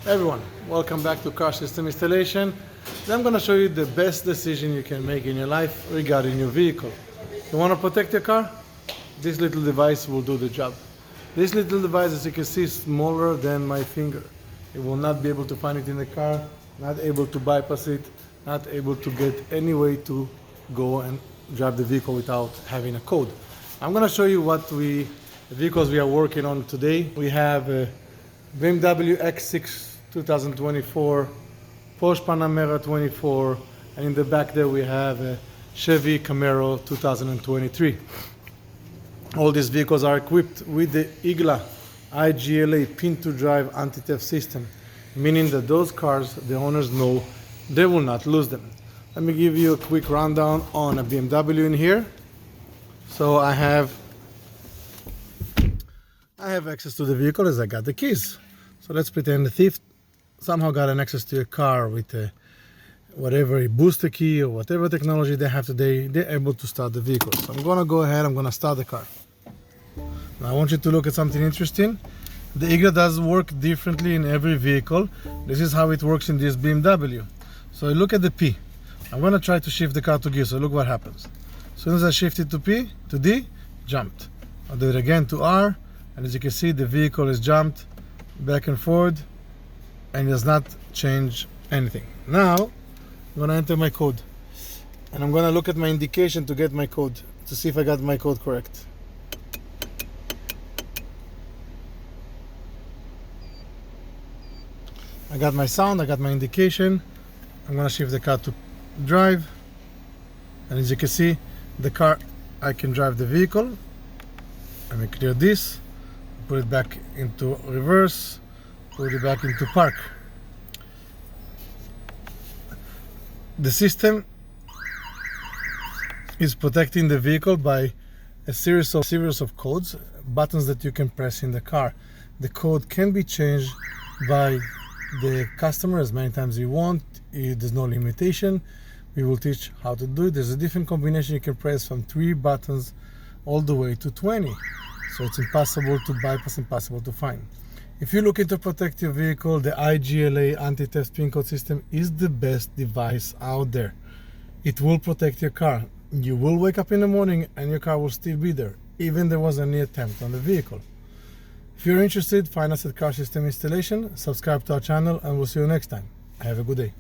Everyone, welcome back to Car System Installation. Today I'm going to show you the best decision you can make in your life regarding your vehicle. You want to protect your car? This little device will do the job. This little device, as you can see, is smaller than my finger. It will not be able to find it in the car, not able to bypass it, not able to get any way to go and drive the vehicle without having a code. I'm going to show you the vehicles we are working on today. We have a BMW X6 2024, Porsche Panamera 24, and in the back there we have a Chevy Camaro 2023. All these vehicles are equipped with the IGLA Pin-to-Drive Anti-Theft System, meaning that those cars, the owners know they will not lose them. Let me give you a quick rundown on a BMW in here. So I have access to the vehicle as I got the keys. So let's pretend the thief somehow got an access to a car with a booster key or whatever technology they have today. They're able to start the vehicle. So I'm gonna go ahead, I'm gonna start the car. Now I want you to look at something interesting. The IGLA does work differently in every vehicle. This is how it works in this BMW. So look at the P. I'm gonna try to shift the car to gear, so look what happens. As soon as I shift it to P, to D, jumped. I'll do it again to R, and as you can see, the vehicle is jumped back and forward, and it does not change anything. Now, I'm gonna enter my code, and I'm gonna look at my indication to get my code, to see if I got my code correct. I got my sound, I got my indication. I'm gonna shift the car to drive, and as you can see, the car, I can drive the vehicle. Let me clear this, put it back into reverse, put it back into park. The system is protecting the vehicle by a series of codes, buttons that you can press in the car. The code can be changed by the customer as many times you want. There's no limitation. We will teach how to do it. There's a different combination you can press from 3 buttons all the way to 20. So it's impossible to bypass, impossible to find. If you're looking to protect your vehicle, the IGLA Anti-Theft Pin Code System is the best device out there. It will protect your car. You will wake up in the morning and your car will still be there, even there was any attempt on the vehicle. If you're interested, find us at Car System Installation, subscribe to our channel, and we'll see you next time. Have a good day.